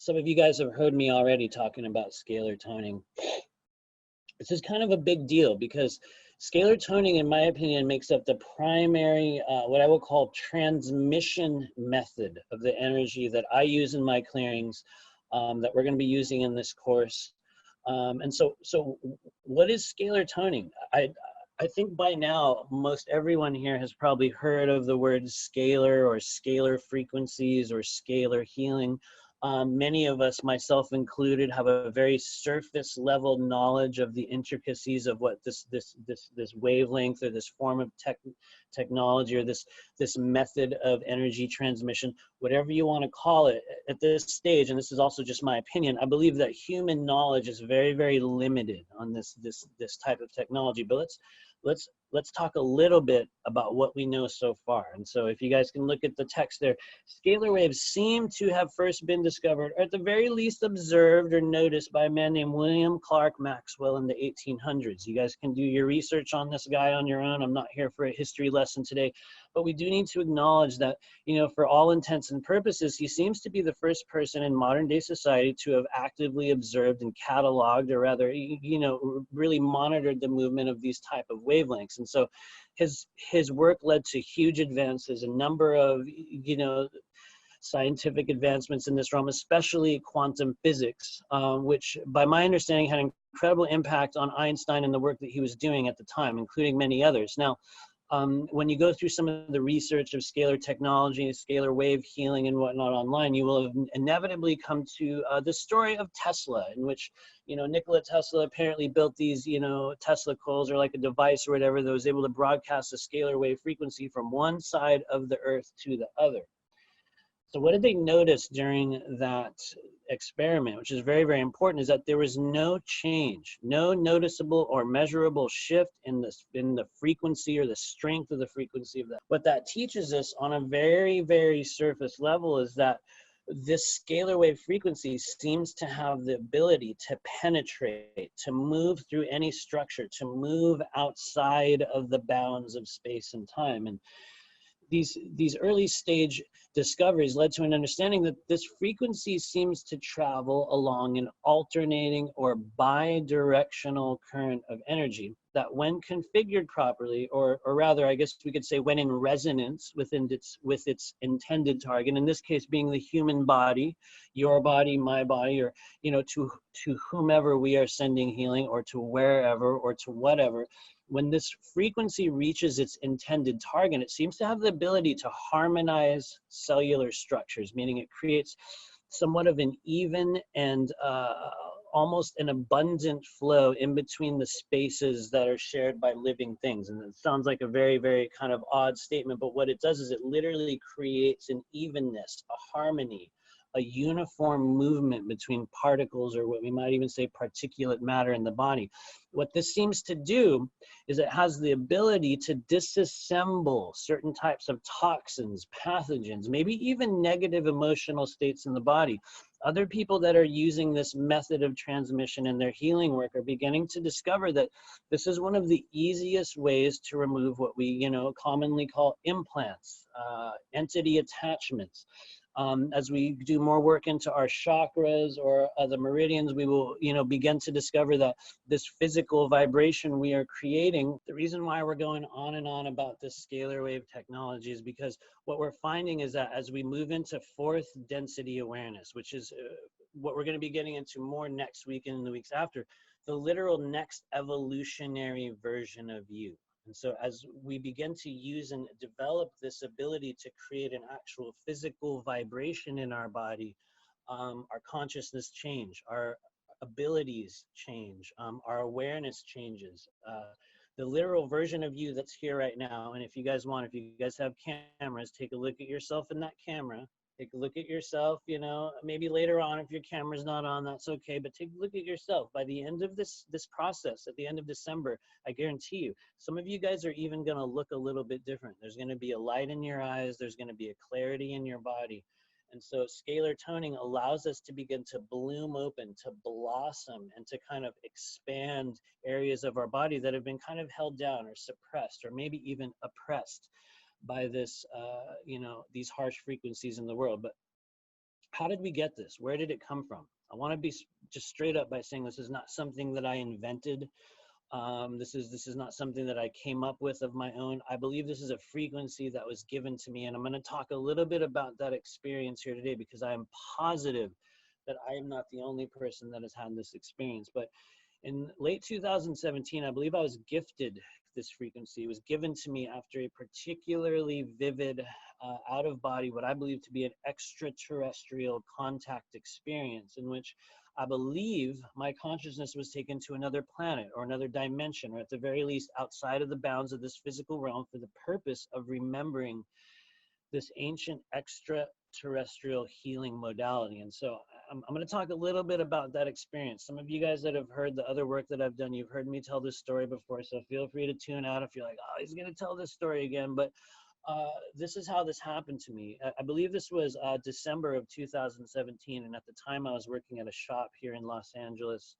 Some of you guys have heard me already talking about scalar toning. This is kind of a big deal because scalar toning, in my opinion, makes up the primary, what I will call transmission method of the energy that I use in my clearings, that we're going to be using in this course. And so what is scalar toning? I think by now, most everyone here has probably heard of the word scalar or scalar frequencies or scalar healing. Many of us, myself included, have a very surface level knowledge of the intricacies of what this wavelength or this form of technology or this method of energy transmission, whatever you want to call it, at this stage, and this is also just my opinion, I believe that human knowledge is very, very limited on this type of technology. But let's talk a little bit about what we know so far. And so if you guys can look at the text there, scalar waves seem to have first been discovered, or at the very least observed or noticed, by a man named William Clark Maxwell in the 1800s. You guys can do your research on this guy on your own. I'm not here for a history lesson today, but we do need to acknowledge that, you know, for all intents and purposes, he seems to be the first person in modern day society to have actively observed and cataloged, or rather, you know, really monitored the movement of these type of wavelengths. And so his work led to huge advances, a number of, you know, scientific advancements in this realm, especially quantum physics, which by my understanding had an incredible impact on Einstein and the work that he was doing at the time, including many others. Now, when you go through some of the research of scalar technology, scalar wave healing and whatnot online, you will have inevitably come to the story of Tesla, in which, you know, Nikola Tesla apparently built these, you know, Tesla coils, or like a device or whatever, that was able to broadcast a scalar wave frequency from one side of the earth to the other. So what did they notice during that experiment, which is very, very important, is that there was no change, no noticeable or measurable shift in the frequency or the strength of the frequency of that. What that teaches us on a very, very surface level is that this scalar wave frequency seems to have the ability to penetrate, to move through any structure, to move outside of the bounds of space and time. And these early stage discoveries led to an understanding that this frequency seems to travel along an alternating or bidirectional current of energy that, when configured properly, or rather, I guess we could say, when in resonance with its intended target, in this case being the human body, your body, my body, or, you know, to whomever we are sending healing, or to wherever, or to whatever. When this frequency reaches its intended target, it seems to have the ability to harmonize cellular structures, meaning it creates somewhat of an even and almost an abundant flow in between the spaces that are shared by living things. And it sounds like a very, very kind of odd statement, but what it does is it literally creates an evenness, a harmony, a uniform movement between particles, or what we might even say particulate matter in the body. What this seems to do is it has the ability to disassemble certain types of toxins, pathogens, maybe even negative emotional states in the body. Other people that are using this method of transmission in their healing work are beginning to discover that this is one of the easiest ways to remove what we, you know, commonly call implants, entity attachments. As we do more work into our chakras or the meridians, we will, you know, begin to discover that this physical vibration we are creating. The reason why we're going on and on about this scalar wave technology is because what we're finding is that as we move into fourth density awareness, which is what we're going to be getting into more next week and in the weeks after, the literal next evolutionary version of you. And so as we begin to use and develop this ability to create an actual physical vibration in our body, our consciousness change, our abilities change, our awareness changes. The literal version of you that's here right now, and if you guys want, if you guys have cameras, take a look at yourself in that camera. Take a look at yourself, you know, maybe later on, if your camera's not on, that's okay, but take a look at yourself. By the end of this process, at the end of December, I guarantee you, some of you guys are even gonna look a little bit different. There's gonna be a light in your eyes, there's gonna be a clarity in your body. And so scalar toning allows us to begin to bloom open, to blossom, and to kind of expand areas of our body that have been kind of held down or suppressed, or maybe even oppressed by this, you know, these harsh frequencies in the world. But How did we get this? Where did it come from? I want to be just straight up by saying this is not something that I invented. This is not something that I came up with of my own. I believe this is a frequency that was given to me, and I'm going to talk a little bit about that experience here today, because I am positive that I am not the only person that has had this experience. But in late 2017, I believe I was gifted this frequency. It was given to me after a particularly vivid out of body, what I believe to be an extraterrestrial contact experience, in which I believe my consciousness was taken to another planet or another dimension, or at the very least outside of the bounds of this physical realm, for the purpose of remembering this ancient extraterrestrial healing modality. And so I'm going to talk a little bit about that experience. Some of you guys that have heard the other work that I've done, you've heard me tell this story before, so feel free to tune out if you're like, oh, he's going to tell this story again. But this is how this happened to me. I believe this was December of 2017, and at the time I was working at a shop here in Los Angeles,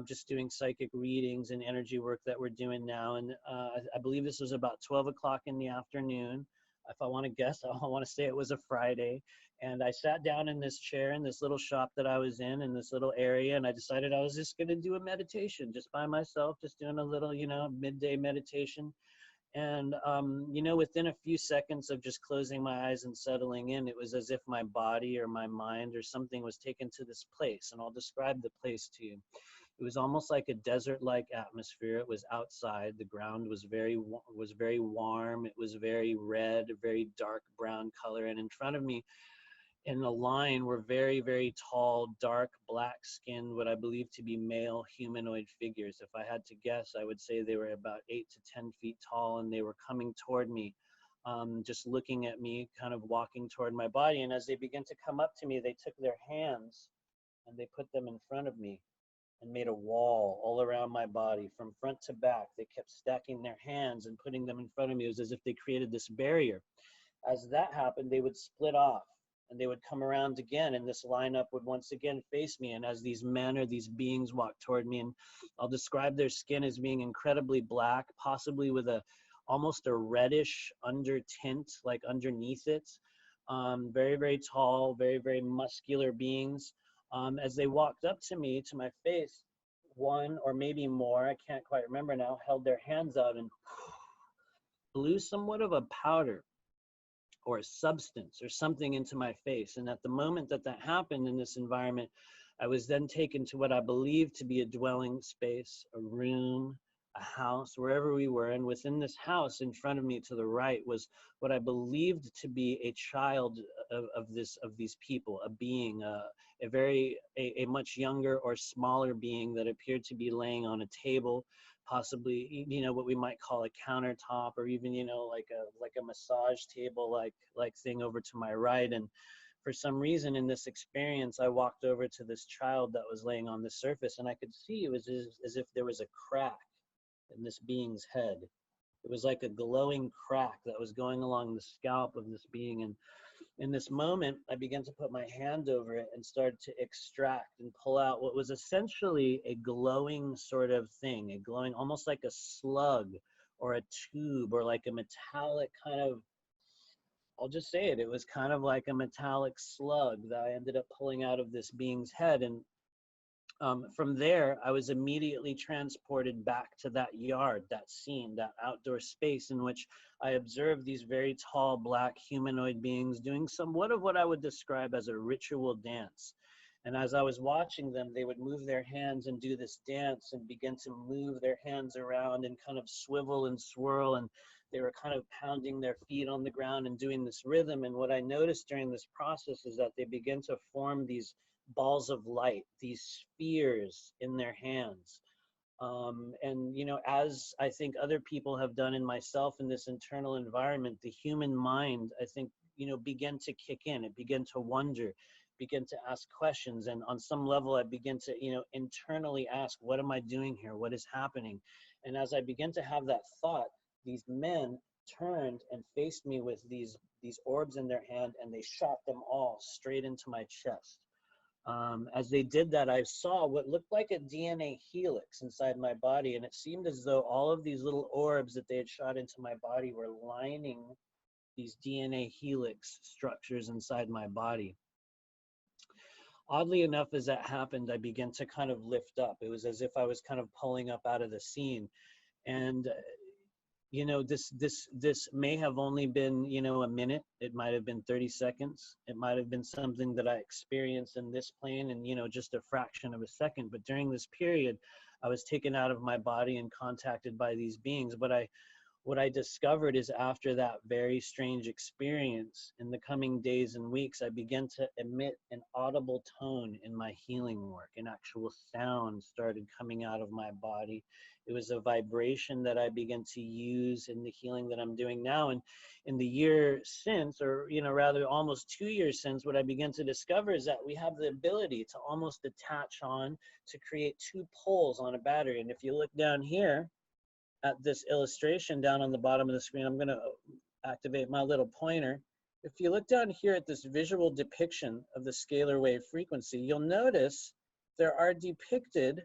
just doing psychic readings and energy work that we're doing now. And I believe this was about 12 o'clock in the afternoon. If I want to guess, I want to say it was a Friday. And I sat down in this chair in this little shop that I was in this little area, and I decided I was just going to do a meditation just by myself, just doing a little, midday meditation. And, within a few seconds of just closing my eyes and settling in, it was as if my body or my mind or something was taken to this place. And I'll describe the place to you. It was almost like a desert-like atmosphere. It was outside. The ground was very warm. It was very red, a very dark brown color. And in front of me, in a line, were very, very tall, dark, black-skinned, what I believe to be male humanoid figures. If I had to guess, I would say they were about 8 to 10 feet tall, and they were coming toward me, just looking at me, kind of walking toward my body. And as they began to come up to me, they took their hands and they put them in front of me and made a wall all around my body from front to back. They kept stacking their hands and putting them in front of me. It was as if they created this barrier. As that happened, they would split off and they would come around again, and this lineup would once again face me. And as these men or these beings walked toward me, and I'll describe their skin as being incredibly black, possibly with almost a reddish under tint, like underneath it. Very, very tall, very, very muscular beings. As they walked up to me, to my face, one or maybe more, I can't quite remember now, held their hands out and blew somewhat of a powder or a substance or something into my face. And at the moment that that happened in this environment, I was then taken to what I believed to be a dwelling space, a room, a house, wherever we were. And within this house, in front of me to the right, was what I believed to be a child of these people, a being, a much younger or smaller being that appeared to be laying on a table, possibly, what we might call a countertop, or even, like a massage table like thing over to my right. And for some reason in this experience, I walked over to this child that was laying on the surface, and I could see it was as if there was a crack in this being's head. It was like a glowing crack that was going along the scalp of this being. And in this moment, I began to put my hand over it and started to extract and pull out what was essentially a glowing sort of thing, a glowing, almost like a slug or a tube or like a metallic kind of, I'll just say it, it was kind of like a metallic slug that I ended up pulling out of this being's head. And from there, I was immediately transported back to that yard, that scene, that outdoor space in which I observed these very tall black humanoid beings doing somewhat of what I would describe as a ritual dance. And as I was watching them, they would move their hands and do this dance and begin to move their hands around and kind of swivel and swirl. And they were kind of pounding their feet on the ground and doing this rhythm. And what I noticed during this process is that they begin to form these balls of light, these spheres in their hands. And, as I think other people have done in myself in this internal environment, the human mind, I think, began to kick in. It began to wonder, begin to ask questions. And on some level, I begin to, internally ask, what am I doing here? What is happening? And as I began to have that thought, these men turned and faced me with these orbs in their hand, and they shot them all straight into my chest. As they did that, I saw what looked like a DNA helix inside my body, and it seemed as though all of these little orbs that they had shot into my body were lining these DNA helix structures inside my body. oddly enough, as that happened, I began to kind of lift up. It was as if I was kind of pulling up out of the scene. And you know, this may have only been, you know, a minute. It might have been 30 seconds. It might have been something that I experienced in this plane in, you know, just a fraction of a second. But during this period, I was taken out of my body and contacted by these beings. What I discovered is after that very strange experience, in the coming days and weeks, I began to emit an audible tone in my healing work. An actual sound started coming out of my body. It was a vibration that I began to use in the healing that I'm doing now. And in the year since, or, you know, rather almost 2 years since, what I began to discover is that we have the ability to almost attach on to create two poles on a battery. And if you look down here, at this illustration down on the bottom of the screen, I'm going to activate my little pointer. If you look down here at this visual depiction of the scalar wave frequency, you'll notice there are depicted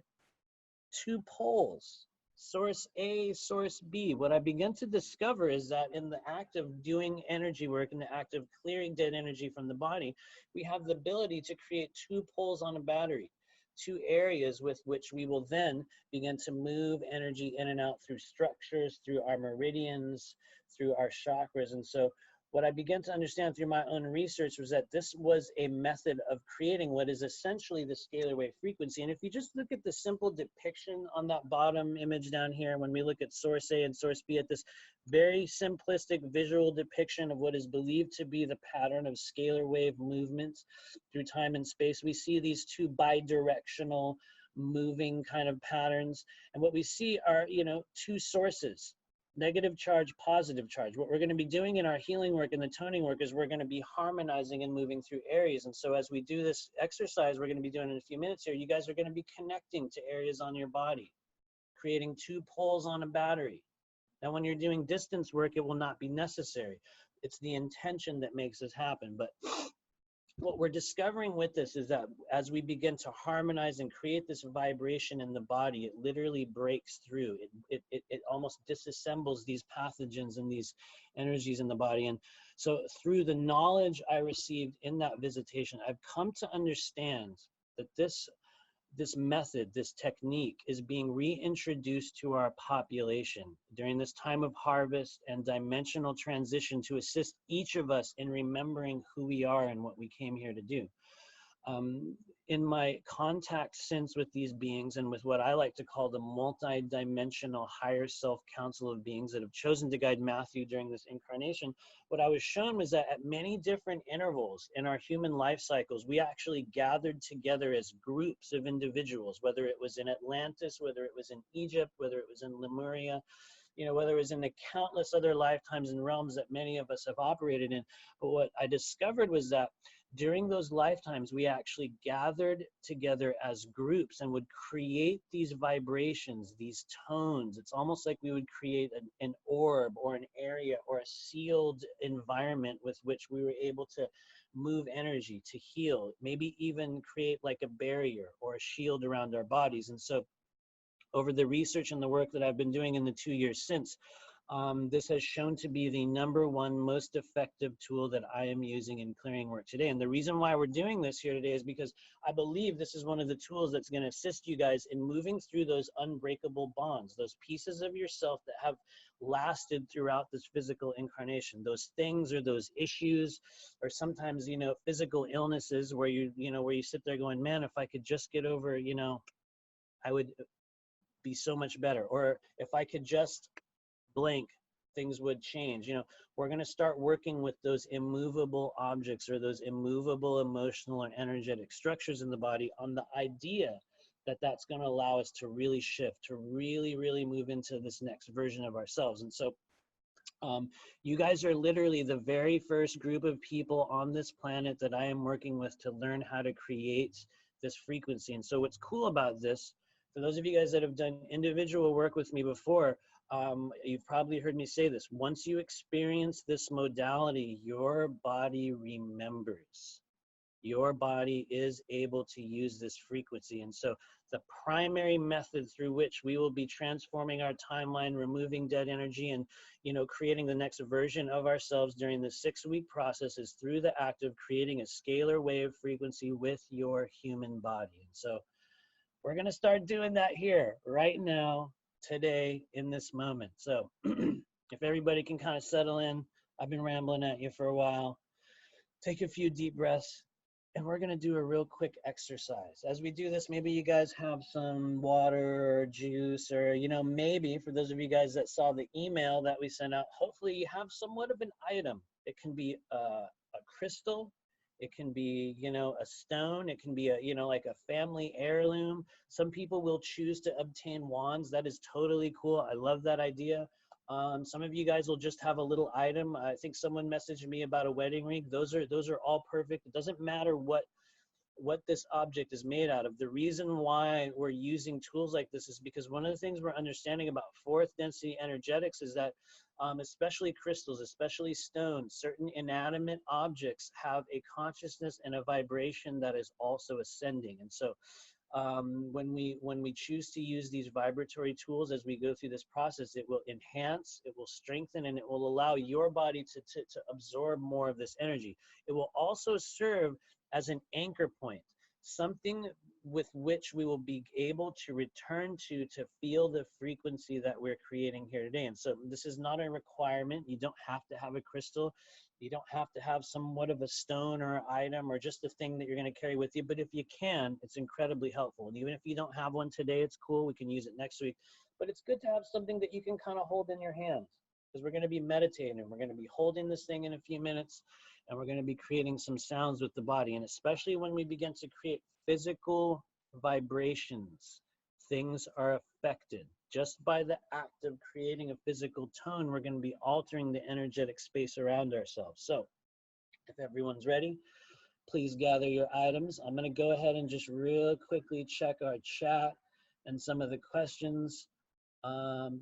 two poles, source A, source B. What I begin to discover is that in the act of doing energy work, in the act of clearing dead energy from the body, we have the ability to create two poles on a battery, two areas with which we will then begin to move energy in and out through structures, through our meridians, through our chakras. And so what I began to understand through my own research was that this was a method of creating what is essentially the scalar wave frequency. And if you just look at the simple depiction on that bottom image down here, when we look at source A and source B, at this very simplistic visual depiction of what is believed to be the pattern of scalar wave movements through time and space, we see these two bidirectional moving kind of patterns. And what we see are, you know, two sources, negative charge, positive charge. What we're going to be doing in our healing work and the toning work is we're going to be harmonizing and moving through areas. And so as we do this exercise, we're going to be doing in a few minutes here, you guys are going to be connecting to areas on your body, creating two poles on a battery. Now, when you're doing distance work, it will not be necessary. It's the intention that makes this happen. But what we're discovering with this is that as we begin to harmonize and create this vibration in the body, it literally breaks through. It almost disassembles these pathogens and these energies in the body. And so through the knowledge I received in that visitation, I've come to understand that this method, this technique is being reintroduced to our population during this time of harvest and dimensional transition to assist each of us in remembering who we are and what we came here to do. In my contact since with these beings and with what I like to call the multi-dimensional higher self council of beings that have chosen to guide Matthew during this incarnation, what I was shown was that at many different intervals in our human life cycles, we actually gathered together as groups of individuals, whether it was in Atlantis, whether it was in Egypt, whether it was in Lemuria, you know, whether it was in the countless other lifetimes and realms that many of us have operated in. But what I discovered was that during those lifetimes, we actually gathered together as groups and would create these vibrations, these tones. It's almost like we would create an orb or an area or a sealed environment with which we were able to move energy, to heal, maybe even create like a barrier or a shield around our bodies. And so over the research and the work that I've been doing in the 2 years since, this has shown to be the #1 most effective tool that I am using in clearing work today. And the reason why we're doing this here today is because I believe this is one of the tools that's going to assist you guys in moving through those unbreakable bonds, those pieces of yourself that have lasted throughout this physical incarnation, those things or those issues, or sometimes, you know, physical illnesses where where you sit there going, man, if I could just get over, you know, I would be so much better. Or if I could just blank, things would change. You know, we're going to start working with those immovable objects or those immovable emotional and energetic structures in the body on the idea that that's going to allow us to really shift, to really, really move into this next version of ourselves. And so you guys are literally the very first group of people on this planet that I am working with to learn how to create this frequency. And so what's cool about this, for those of you guys that have done individual work with me before, you've probably heard me say this. Once you experience this modality, your body remembers. your body is able to use this frequency. And so the primary method through which we will be transforming our timeline, removing dead energy, and creating the next version of ourselves during the 6-week process is through the act of creating a scalar wave frequency with your human body. And so we're going to start doing that here right now, today, in this moment. So if everybody can kind of settle in, I've been rambling at you for a while. Take a few deep breaths, and we're going to do a real quick exercise. As we do this, maybe you guys have some water or juice, or, maybe for those of you guys that saw the email that we sent out, hopefully you have somewhat of an item. It can be a crystal. It can be, a stone. It can be like a family heirloom. Some people will choose to obtain wands. That is totally cool. I love that idea. Some of you guys will just have a little item. I think someone messaged me about a wedding ring. Those are all perfect. It doesn't matter what this object is made out of. The reason why we're using tools like this is because one of the things we're understanding about fourth density energetics is that especially crystals, especially stones, certain inanimate objects have a consciousness and a vibration that is also ascending. And so when we choose to use these vibratory tools as we go through this process, it will enhance, it will strengthen, and it will allow your body to absorb more of this energy. It will also serve as an anchor point, something with which we will be able to return to feel the frequency that we're creating here today. And so this is not a requirement. You don't have to have a crystal. You don't have to have somewhat of a stone or item or just a thing that you're going to carry with you. But if you can, it's incredibly helpful. And even if you don't have one today, it's cool. We can use it next week. But it's good to have something that you can kind of hold in your hands, because we're going to be meditating. We're going to be holding this thing in a few minutes, and we're going to be creating some sounds with the body. And especially when we begin to create physical vibrations, things are affected. Just by the act of creating a physical tone, we're going to be altering the energetic space around ourselves. So if everyone's ready, please gather your items. I'm going to go ahead and just real quickly check our chat and some of the questions. And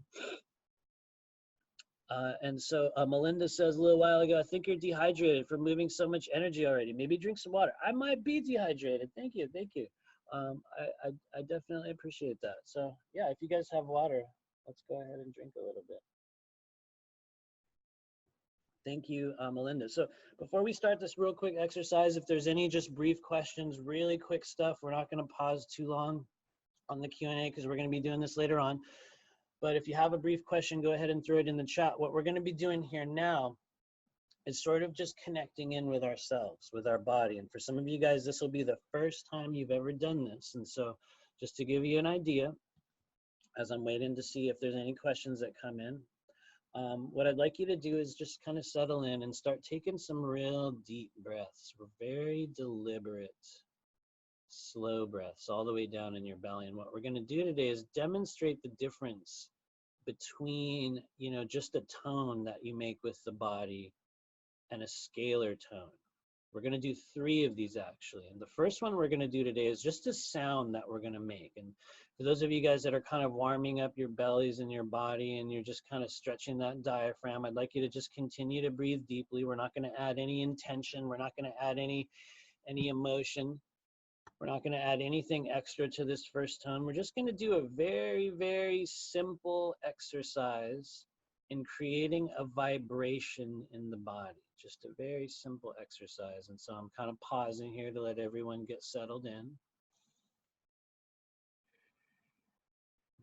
so Melinda says a little while ago, I think you're dehydrated from moving so much energy already. Maybe drink some water. I might be dehydrated. Thank you. Thank you. I definitely appreciate that. So yeah, if you guys have water, let's go ahead and drink a little bit. Thank you, Melinda. So before we start this real quick exercise, if there's any just brief questions, really quick stuff, we're not going to pause too long on the Q&A because we're going to be doing this later on. But if you have a brief question, go ahead and throw it in the chat. What we're going to be doing here now is sort of just connecting in with ourselves, with our body. And for some of you guys, this will be the first time you've ever done this. And so just to give you an idea, as I'm waiting to see if there's any questions that come in, what I'd like you to do is just kind of settle in and start taking some real deep breaths. Very deliberate, slow breaths all the way down in your belly. And what we're going to do today is demonstrate the difference between, just a tone that you make with the body and a scalar tone. We're going to do 3 of these actually. And the first one we're going to do today is just a sound that we're going to make. And for those of you guys that are kind of warming up your bellies and your body and you're just kind of stretching that diaphragm, I'd like you to just continue to breathe deeply. We're not going to add any intention. We're not going to add any emotion. We're not going to add anything extra to this first tone. We're just going to do a very, very simple exercise in creating a vibration in the body. Just a very simple exercise. And so I'm kind of pausing here to let everyone get settled in.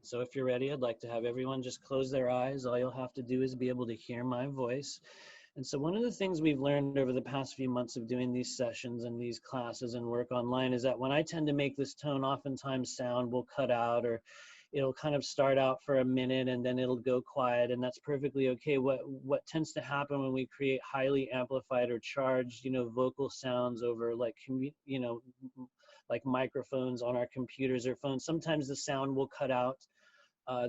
So if you're ready, I'd like to have everyone just close their eyes. All you'll have to do is be able to hear my voice. And so one of the things we've learned over the past few months of doing these sessions and these classes and work online is that when I tend to make this tone, oftentimes sound will cut out, or it'll kind of start out for a minute and then it'll go quiet, and that's perfectly okay. What tends to happen when we create highly amplified or charged, vocal sounds over like microphones on our computers or phones, sometimes the sound will cut out.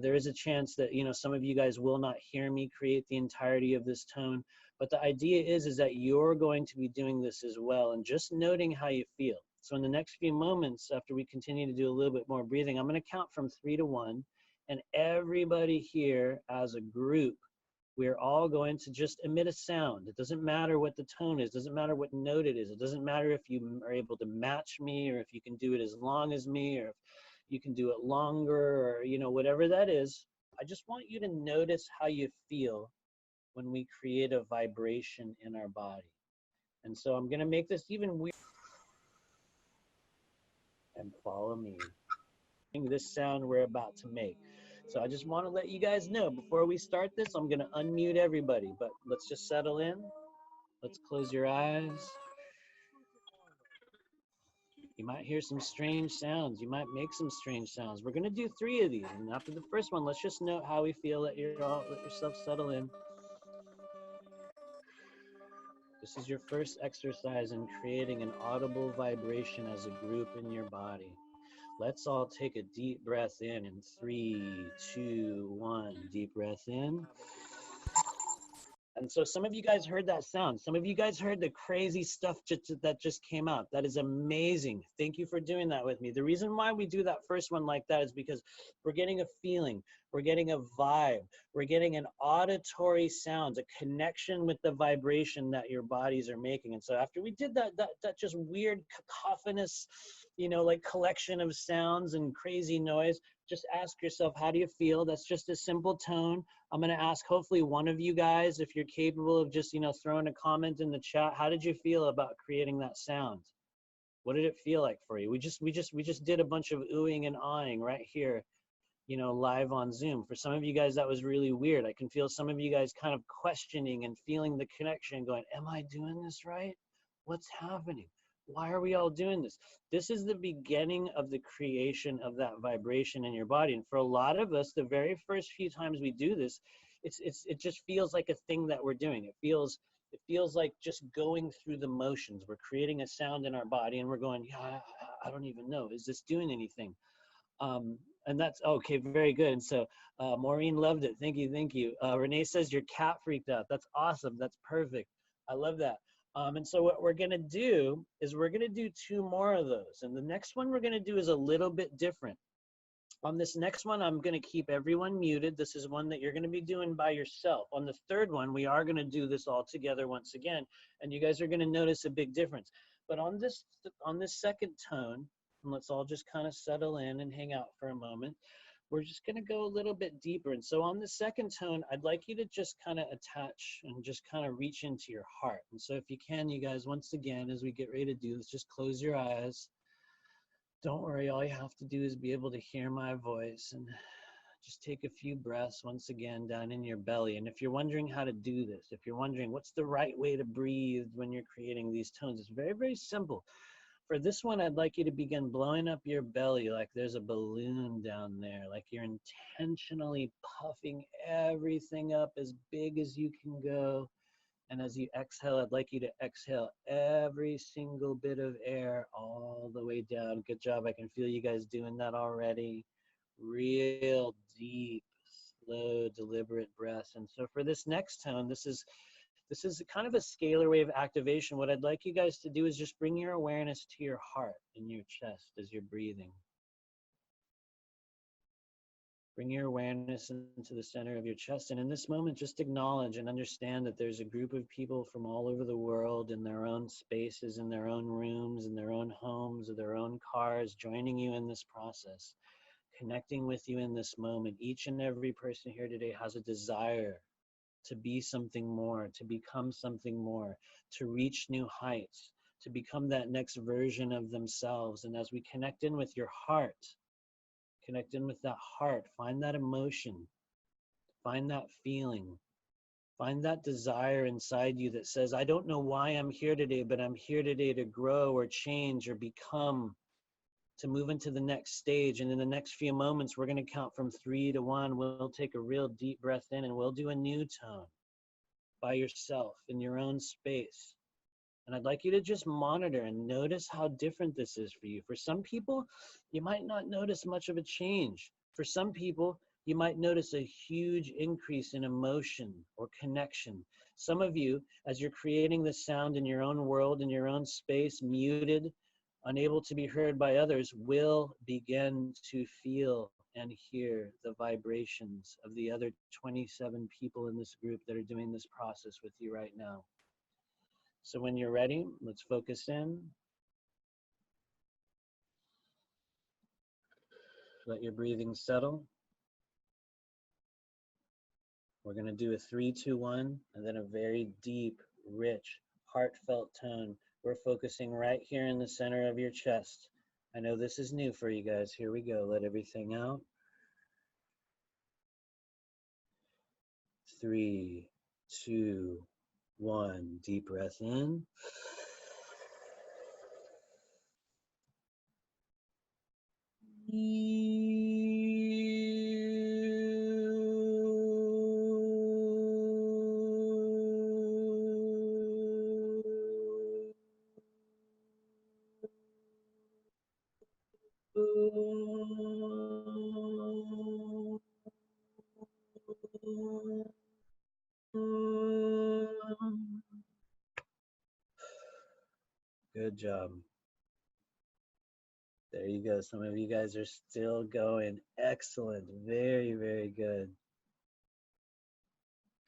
There is a chance that, some of you guys will not hear me create the entirety of this tone. But the idea is that you're going to be doing this as well, and just noting how you feel. So in the next few moments, after we continue to do a little bit more breathing, I'm going to count from 3 to 1, and everybody here as a group we're all going to just emit a sound. It doesn't matter what the tone is, doesn't matter what note it is. It doesn't matter if you are able to match me, or if you can do it as long as me, or if you can do it longer, or, you know, whatever that is. I just want you to notice how you feel when we create a vibration in our body. And so I'm going to make this even weird. And follow me. This sound we're about to make. So I just want to let you guys know before we start this, I'm going to unmute everybody, but let's just settle in. Let's close your eyes. You might hear some strange sounds. You might make some strange sounds. We're going to do 3 of these. And after the first one, let's just note how we feel. Let yourself settle in. This is your first exercise in creating an audible vibration as a group in your body. Let's all take a deep breath in 3, 2, 1. Deep breath in. And so some of you guys heard that sound. Some of you guys heard the crazy stuff that just came out. That is amazing. Thank you for doing that with me. The reason why we do that first one like that is because we're getting a feeling, we're getting a vibe, we're getting an auditory sound, a connection with the vibration that your bodies are making. And so after we did that just weird cacophonous, you know, like collection of sounds and crazy noise, just ask yourself, how do you feel? That's just a simple tone. I'm going to ask hopefully one of you guys, if you're capable of just, you know, throwing a comment in the chat. How did you feel about creating that sound? What did it feel like for you? We just did a bunch of oohing and ahhing right here, you know, live on Zoom. For some of you guys, that was really weird. I can feel some of you guys kind of questioning and feeling the connection, going, am I doing this right? What's happening? Why are we all doing this? This is the beginning of the creation of that vibration in your body. And for a lot of us, the very first few times we do this, it just feels like a thing that we're doing. It feels like just going through the motions. We're creating a sound in our body and we're going, yeah, I don't even know. Is this doing anything? And that's okay, very good. And so Maureen loved it. Thank you. Renee says your cat freaked out. That's awesome. That's perfect. I love that. And so what we're going to do is we're going to do 2 more of those. And the next one we're going to do is a little bit different. On this next one, I'm going to keep everyone muted. This is one that you're going to be doing by yourself. On the third one, we are going to do this all together once again. And you guys are going to notice a big difference. But on this second tone, and let's all just kind of settle in and hang out for a moment. We're just going to go a little bit deeper. And so on the second tone, I'd like you to just kind of attach and just kind of reach into your heart. And so if you can, you guys, once again, as we get ready to do this, just close your eyes. Don't worry, all you have to do is be able to hear my voice and just take a few breaths once again down in your belly. And if you're wondering how to do this, if you're wondering what's the right way to breathe when you're creating these tones, it's very, very simple. For this one, I'd like you to begin blowing up your belly like there's a balloon down there, like you're intentionally puffing everything up as big as you can go. And as you exhale, I'd like you to exhale every single bit of air all the way down. Good job. I can feel you guys doing that already. Real deep, slow, deliberate breaths. And so for this next tone, this is kind of a scalar wave activation. What I'd like you guys to do is just bring your awareness to your heart and your chest as you're breathing. Bring your awareness into the center of your chest. And in this moment, just acknowledge and understand that there's a group of people from all over the world in their own spaces, in their own rooms, in their own homes, or their own cars, joining you in this process, connecting with you in this moment. Each and every person here today has a desire to be something more, to become something more, to reach new heights, to become that next version of themselves. And as we connect in with your heart, connect in with that heart, find that emotion, find that feeling, find that desire inside you that says, I don't know why I'm here today, but I'm here today to grow or change or become, to move into the next stage. And in the next few moments, we're going to count from 3 to 1. We'll take a real deep breath in and we'll do a new tone by yourself in your own space. And I'd like you to just monitor and notice how different this is for you. For some people, you might not notice much of a change. For some people, you might notice a huge increase in emotion or connection. Some of you, as you're creating the sound in your own world, in your own space, muted, unable to be heard by others, will begin to feel and hear the vibrations of the other 27 people in this group that are doing this process with you right now. So when you're ready, let's focus in. Let your breathing settle. We're going to do a 3, 2, 1, and then a very deep, rich, heartfelt tone. We're focusing right here in the center of your chest. I know this is new for you guys. Here we go. Let everything out. 3, 2, 1. Deep breath in. Good job. There you go. Some of you guys are still going. Excellent. Very, very good.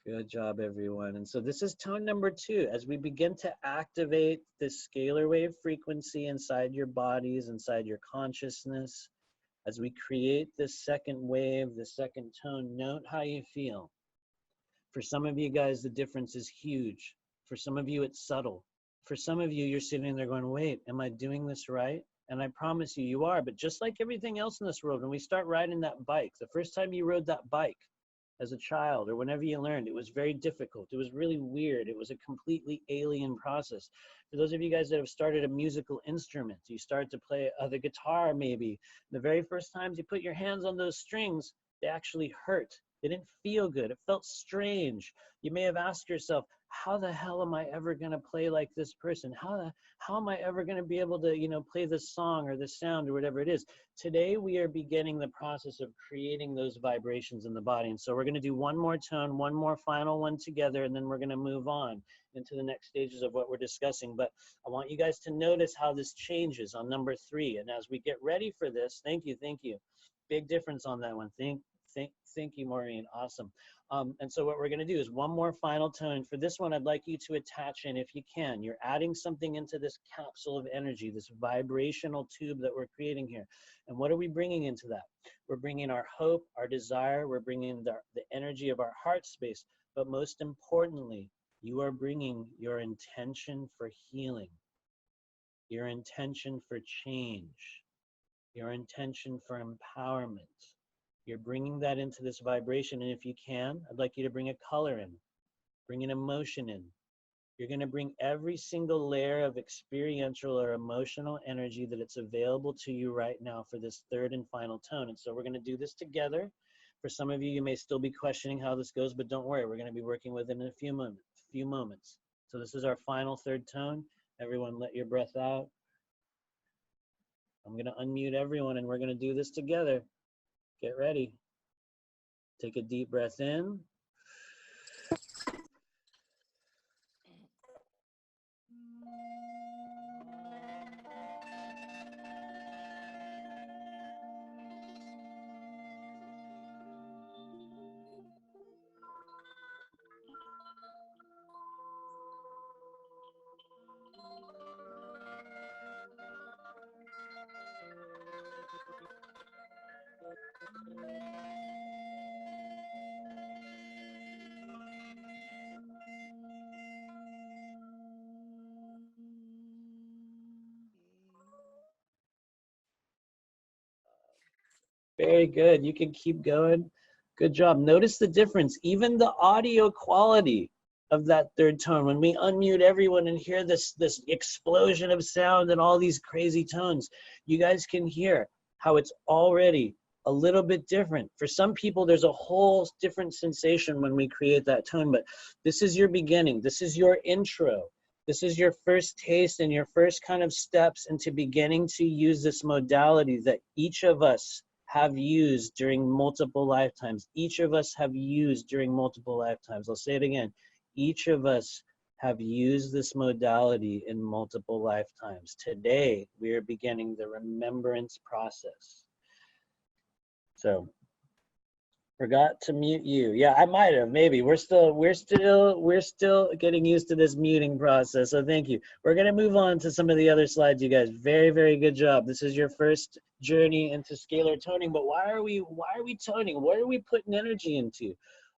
Good job, everyone. And so this is tone number 2. As we begin to activate this scalar wave frequency inside your bodies, inside your consciousness, as we create this second wave, the second tone, note how you feel. For some of you guys, the difference is huge. For some of you, it's subtle. For some of you, you're sitting there going, wait, am I doing this right? And I promise you, you are. But just like everything else in this world, when we start riding that bike, the first time you rode that bike as a child or whenever you learned, it was very difficult. It was really weird. It was a completely alien process. For those of you guys that have started a musical instrument, you start to play the guitar maybe. The very first times you put your hands on those strings, they actually hurt. They didn't feel good. It felt strange. You may have asked yourself, how the hell am I ever going to play like this person? How am I ever going to be able to, play this song or this sound or whatever it is? Today, we are beginning the process of creating those vibrations in the body. And so we're going to do one more tone, one more final one together, and then we're going to move on into the next stages of what we're discussing. But I want you guys to notice how this changes on number 3. And as we get ready for this, thank you. Big difference on that one. Thank you, Maureen. Awesome. And so what we're going to do is one more final tone. For this one, I'd like you to attach in, if you can. You're adding something into this capsule of energy, this vibrational tube that we're creating here. And what are we bringing into that? We're bringing our hope, our desire. We're bringing the energy of our heart space. But most importantly, you are bringing your intention for healing, your intention for change, your intention for empowerment. You're bringing that into this vibration, and if you can, I'd like you to bring a color in, bring an emotion in. You're going to bring every single layer of experiential or emotional energy that it's available to you right now for this third and final tone. And so we're going to do this together. For some of you, you may still be questioning how this goes, but don't worry, we're going to be working with it in a few moments. So this is our final third tone. Everyone let your breath out. I'm going to unmute everyone, and we're going to do this together. Get ready. Take a deep breath in. Very good. You can keep going. Good job. Notice the difference. Even the audio quality of that third tone, when we unmute everyone and hear this explosion of sound and all these crazy tones, you guys can hear how it's already a little bit different. For some people, there's a whole different sensation when we create that tone, but this is your beginning. This is your intro. This is your first taste and your first kind of steps into beginning to use this modality that each of us have used during multiple lifetimes. Each of us have used during multiple lifetimes. I'll say it again. Each of us have used this modality in multiple lifetimes. Today, we are beginning the remembrance process. So forgot to mute you. Yeah, I might have, maybe. We're still getting used to this muting process. So thank you. We're gonna move on to some of the other slides, you guys. Very, very good job. This is your first journey into scalar toning, but why are we toning? What are we putting energy into?